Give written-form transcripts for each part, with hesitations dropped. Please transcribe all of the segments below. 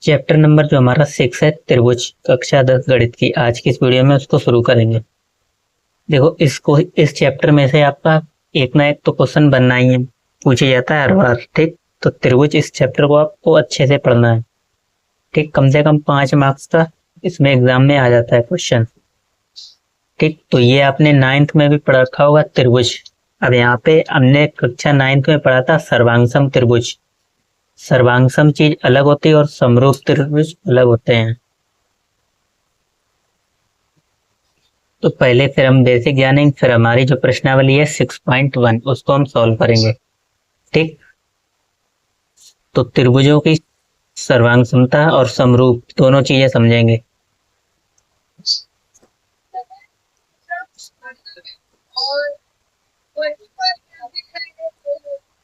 Chapter number जो हमारा 6 है त्रिभुज कक्षा 10 गणित की, आज की इस वीडियो में उसको शुरू करेंगे। देखो, इस चैप्टर में से आपका एक ना एक तो क्वेश्चन बनना ही है, पूछा जाता है हर बार। ठीक, तो त्रिभुज इस चैप्टर को आपको अच्छे से पढ़ना है। ठीक, कम से कम 5 मार्क्स का इसमें एग्जाम में आ जाता है क्वेश्चन। ठीक, तो ये आपने 9th में भी पढ़ा रखा होगा त्रिभुज। अब यहाँ पे हमने कक्षा 9th में पढ़ा था सर्वांगसम त्रिभुज। सर्वांगसम चीज अलग होती है और समरूप त्रिभुज अलग होते हैं। तो पहले फिर हम बेसिक जानेंगे, फिर हमारी जो प्रश्नावली है 6.1 उसको हम सॉल्व करेंगे। ठीक, तो त्रिभुजों की सर्वांग समता और समरूप दोनों चीजें समझेंगे।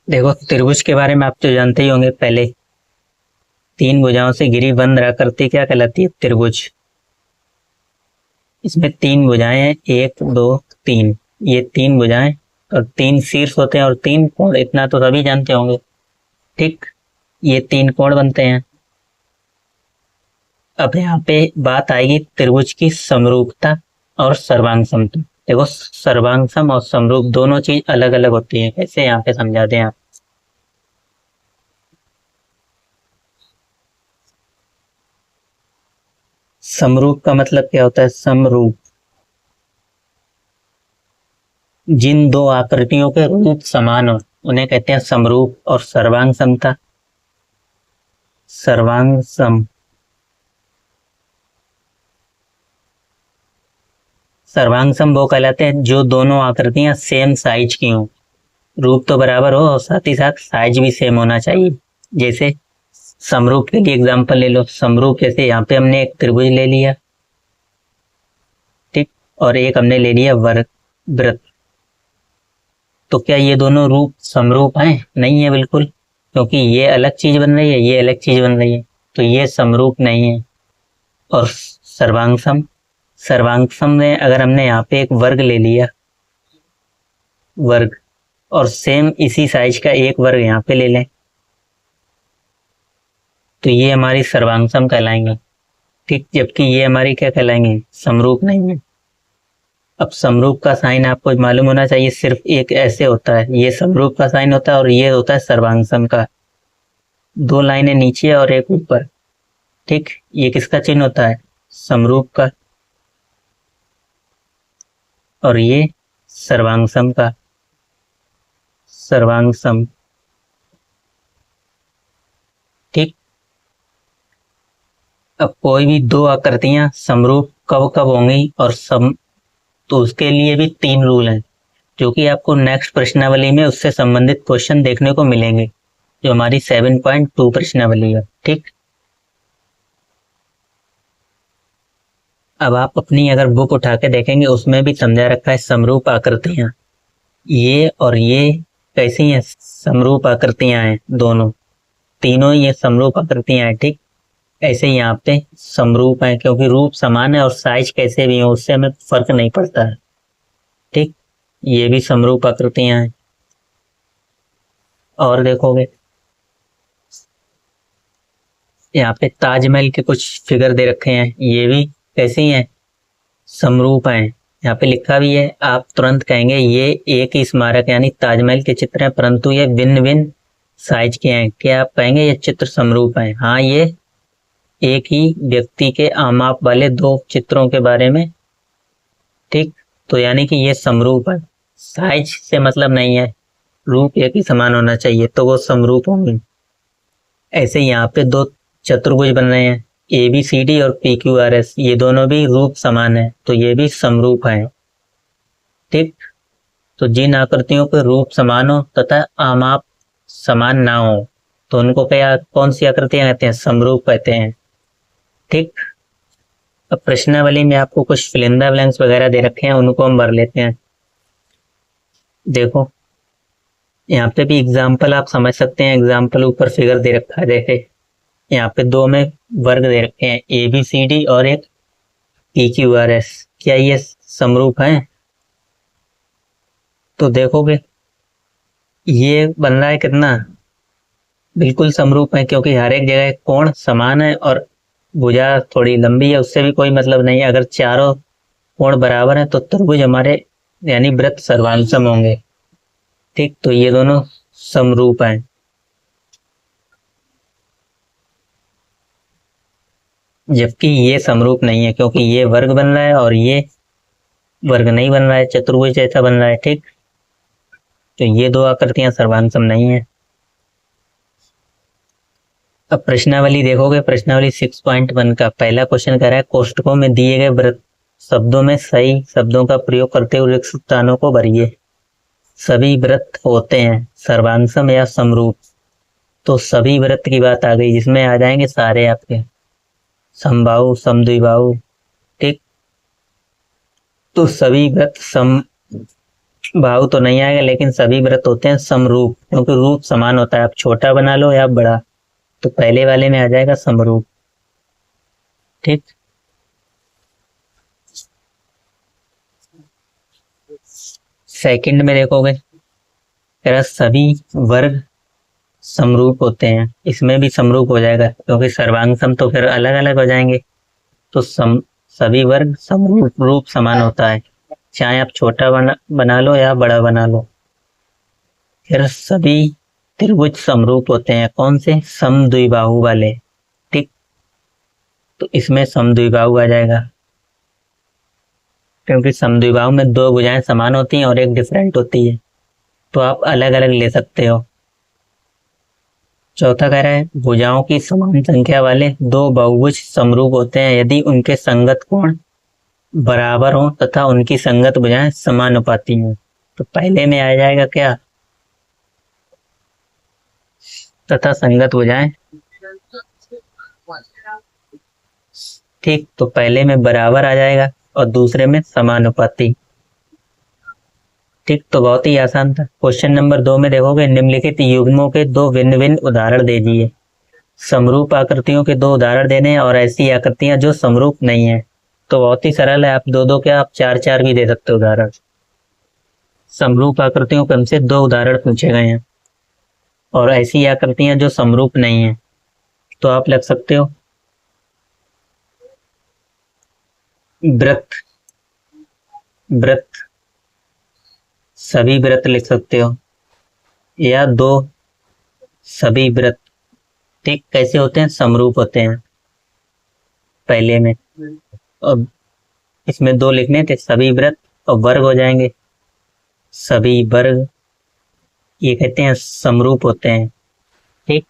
देखो, त्रिभुज के बारे में आप तो जानते ही होंगे। पहले 3 भुजाओं से घिरी बंद आकृति क्या कहलाती है? त्रिभुज। इसमें 3 भुजाएं हैं, 1 2 3। ये 3 भुजाएं और 3 शीर्ष होते हैं और 3 कोण, इतना तो सभी जानते होंगे। ठीक, ये 3 कोण बनते हैं। अब यहाँ पे बात आएगी त्रिभुज की समरूपता और सर्वांग समता। देखो, सर्वांग सम और समरूप दोनों चीज अलग अलग होती है। कैसे, यहाँ पे समझा दें आप। समरूप का मतलब क्या होता है? समरूप, जिन दो आकृतियों के रूप समान हो उन्हें कहते हैं समरूप। और सर्वांग समता, सर्वांग सम, सर्वांग सम वो कहलाते हैं जो दोनों आकृतियां सेम साइज की हों। रूप तो बराबर हो और साथ ही साथ साइज भी सेम होना चाहिए। जैसे समरूप के लिए एग्जांपल ले लो। समरूप जैसे यहाँ पे हमने एक त्रिभुज ले लिया, ठीक, और एक हमने ले लिया वर्ग वृत्त। तो क्या ये दोनों रूप समरूप हैं? नहीं है बिल्कुल, क्योंकि ये अलग चीज बन रही है, ये अलग चीज बन रही है, तो ये समरूप नहीं है। और सर्वांगसम, सर्वांगसम में अगर हमने यहाँ पे एक वर्ग ले लिया, वर्ग, और सेम इसी साइज का एक वर्ग यहाँ पे ले लें, तो ये हमारी सर्वांगसम कहलाएंगे। ठीक, जबकि ये हमारी क्या कहलाएंगे? समरूप नहीं है। अब समरूप का साइन आपको मालूम होना चाहिए, सिर्फ एक ऐसे होता है, ये समरूप का साइन होता है और ये होता है सर्वांगसम का। 2 लाइनें नीचे और एक ऊपर। ठीक, ये किसका चिन्ह होता है? समरूप का। और ये सर्वांगसम का, सर्वांगसम। ठीक, अब कोई भी दो आकृतियां समरूप कब कब होंगी और सम, तो उसके लिए भी 3 रूल हैं, जो कि आपको नेक्स्ट प्रश्नावली में उससे संबंधित क्वेश्चन देखने को मिलेंगे, जो हमारी 7.2 प्रश्नावली है। ठीक, अब आप अपनी अगर बुक उठा के देखेंगे, उसमें भी समझा रखा है समरूप आकृतियां। ये और ये कैसी हैं? समरूप आकृतियां हैं दोनों, तीनों ये समरूप आकृतियां हैं। ठीक, ऐसे ही यहाँ पे समरूप है, क्योंकि रूप समान है और साइज कैसे भी हो उससे हमें फर्क नहीं पड़ता है। ठीक, ये भी समरूप आकृतियां हैं। और देखोगे, यहाँ पे ताजमहल के कुछ फिगर दे रखे हैं, ये भी कैसी हैं? समरूप हैं। यहाँ पे लिखा भी है, आप तुरंत कहेंगे ये एक ही स्मारक यानी ताजमहल के चित्र हैं, परंतु ये भिन्न भिन्न साइज के हैं। क्या आप कहेंगे ये चित्र समरूप हैं? हाँ, ये एक ही व्यक्ति के आमाप वाले 2 चित्रों के बारे में। ठीक, तो यानी कि ये समरूप है। साइज से मतलब नहीं है, रूप एक ही समान होना चाहिए तो वो समरूप होंगे। ऐसे यहाँ पे 2 चतुर्भुज बन रहे हैं, ए बी सी डी और पी क्यू आर एस, ये दोनों भी रूप समान है तो ये भी समरूप है। ठीक, तो जिन आकृतियों के रूप समान हो तथा आमाप समान ना हो तो उनको क्या, कौन सी आकृतियां कहते हैं? समरूप कहते हैं। ठीक, अब प्रश्नावली में आपको कुछ फिल इन द ब्लैंक्स वगैरह दे रखे हैं, उनको हम भर लेते हैं। देखो, यहाँ पे भी एग्जाम्पल आप समझ सकते हैं। एग्जाम्पल ऊपर फिगर दे रखा है, देखे यहाँ पे 2 में वर्ग दे रखे हैं, ए बी सी डी और एक पी क्यू आर एस। क्या ये समरूप है? तो देखोगे ये बन रहा है कितना? बिल्कुल समरूप है, क्योंकि हर एक जगह कोण समान है और भुजा थोड़ी लंबी है, उससे भी कोई मतलब नहीं है। अगर चारों कोण बराबर है तो त्रिभुज हमारे यानी वृत्त सर्वांसम होंगे। ठीक, तो ये दोनों समरूप हैं। जबकि ये समरूप नहीं है, क्योंकि ये वर्ग बन रहा है और ये वर्ग नहीं बन रहा है, चतुर्भुज जैसा बन रहा है। ठीक, तो ये दो आकृतियां सर्वांसम नहीं है। अब प्रश्नावली देखोगे, प्रश्नावली 6.1 का पहला क्वेश्चन कह रहा है कोष्टकों में दिए गए वृत्त शब्दों में सही शब्दों का प्रयोग करते हुए रिक्त स्थानों को भरिए। सभी वृत्त होते हैं सर्वांसम या समरूप। तो सभी वृत्त की बात आ गई, जिसमें आ जाएंगे सारे आपके समबाहु समद्विबाहु। ठीक, तो सभी वृत्त समबाहु तो नहीं आएगा, लेकिन सभी वृत्त होते हैं समरूप, क्योंकि रूप समान होता है। आप छोटा बना लो या बड़ा, तो पहले वाले में आ जाएगा समरूप। ठीक, सेकंड में देखोगे तेरा सभी वर्ग समरूप होते हैं, इसमें भी समरूप हो जाएगा, क्योंकि सर्वांग सम तो फिर अलग अलग हो जाएंगे। तो सभी वर्ग समरूप, रूप समान होता है, चाहे आप छोटा बना लो या बड़ा बना लो। फिर सभी त्रिभुज समरूप होते हैं, कौन से? समद्विबाहु वाले। ठीक, तो इसमें समद्विबाहु आ जाएगा, क्योंकि समद्विबाहु में दो भुजाएं समान होती हैं और एक डिफरेंट होती है, तो आप अलग अलग ले सकते हो। चौथा कह रहा है भुजाओं की समान संख्या वाले दो बहुभुज समरूप होते हैं यदि उनके संगत कोण बराबर हो तथा उनकी संगत भुजाएं समानुपाती हों। तो पहले में आ जाएगा क्या? तथा संगत भुजाएं। ठीक, तो पहले में बराबर आ जाएगा और दूसरे में समानुपाती। ठीक, तो बहुत ही आसान था। क्वेश्चन नंबर 2 में देखोगे निम्नलिखित युग्मों के दो भिन्न भिन्न उदाहरण दे दिए। समरूप आकृतियों के दो उदाहरण देने हैं और ऐसी आकृतियां जो समरूप नहीं है। तो बहुत ही सरल है, आप दो दो क्या, आप चार चार भी दे सकते हो उदाहरण। समरूप आकृतियों के हमसे दो उदाहरण पूछे गए हैं और ऐसी आकृतियां जो समरूप नहीं है, तो आप लिख सकते हो वृत्त। वृत्त, सभी वृत्त लिख सकते हो, या दो सभी वृत्त। ठीक, कैसे होते हैं? समरूप होते हैं पहले में। अब इसमें दो लिखने थे, सभी वृत्त और वर्ग हो जाएंगे। सभी वर्ग ये कहते हैं समरूप होते हैं। ठीक,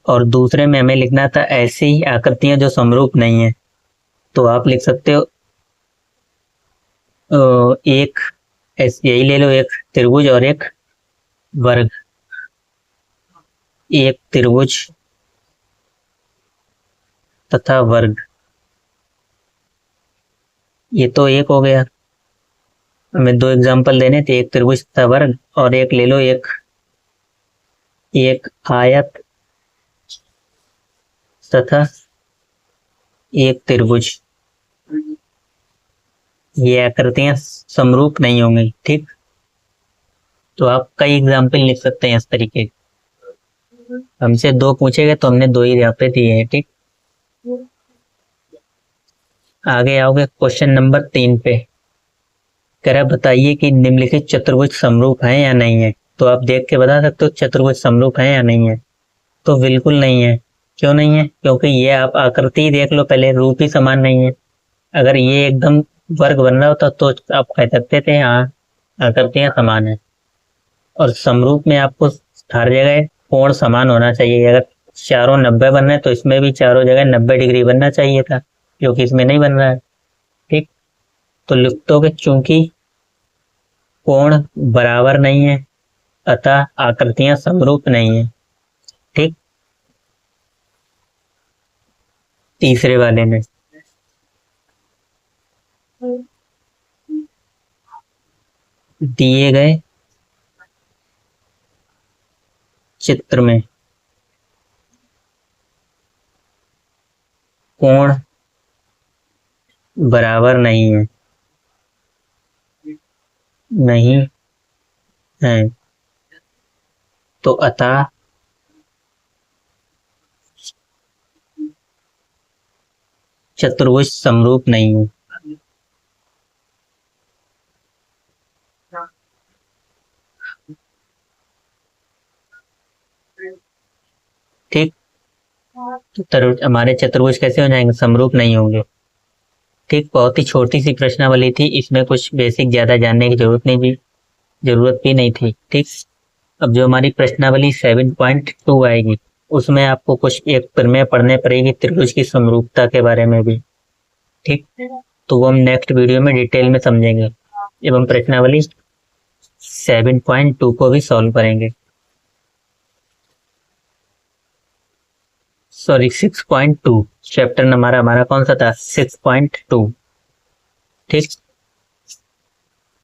और दूसरे में हमें लिखना था ऐसी आकृतियां जो समरूप नहीं है, तो आप लिख सकते हो एक यही ले लो, एक त्रिभुज और एक वर्ग। एक त्रिभुज तथा वर्ग, ये तो एक हो गया। हमें दो एग्जांपल देने थे, एक त्रिभुज तथा वर्ग, और एक ले लो एक एक आयत तथा एक त्रिभुज। ये आकृतियां समरूप नहीं होंगी। ठीक, तो आप कई एग्जाम्पल लिख सकते हैं इस तरीके। हमसे दो पूछे गए तो हमने दो ही यहाँ पे दिए हैं। ठीक, आगे आओगे क्वेश्चन नंबर 3 पे। कह रहा बताइए कि निम्नलिखित चतुर्भुज समरूप है या नहीं है। तो आप देख के बता सकते हो चतुर्भुज समरूप है या नहीं है। तो बिल्कुल नहीं है। क्यों नहीं है? क्योंकि ये आप आकृति देख लो पहले, रूप ही समान नहीं है। अगर ये एकदम वर्ग बन रहा होता तो आप कह सकते थे हाँ आकृतियां समान है। और समरूप में आपको हर जगह कोण समान होना चाहिए। अगर चारों 90 बन रहे हैं तो इसमें भी चारों जगह 90 डिग्री बनना चाहिए था, जो कि इसमें नहीं बन रहा है। ठीक, तो लिख दोगे चूंकि कोण बराबर नहीं है अतः आकृतियां समरूप नहीं है। ठीक, तीसरे वाले में दिए गए चित्र में कोण बराबर नहीं है, नहीं है, तो अतः चतुर्भुज समरूप नहीं है। ठीक, हमारे चतुर्भुज कैसे हो जाएंगे? समरूप नहीं होंगे। ठीक, बहुत ही छोटी सी प्रश्नावली थी, इसमें कुछ बेसिक ज्यादा जानने की जरूरत भी नहीं थी। ठीक, अब जो हमारी प्रश्नावली 7.2 आएगी, उसमें आपको कुछ एक प्रमेय पढ़ने पड़ेगी त्रिभुज की समरूपता के बारे में भी। ठीक, तो वो हम नेक्स्ट वीडियो में डिटेल में समझेंगे एवं प्रश्नावली 7.2 को भी सॉल्व करेंगे। सॉरी, 6.2 चैप्टर नंबर हमारा कौन सा था? 6.2। ठीक,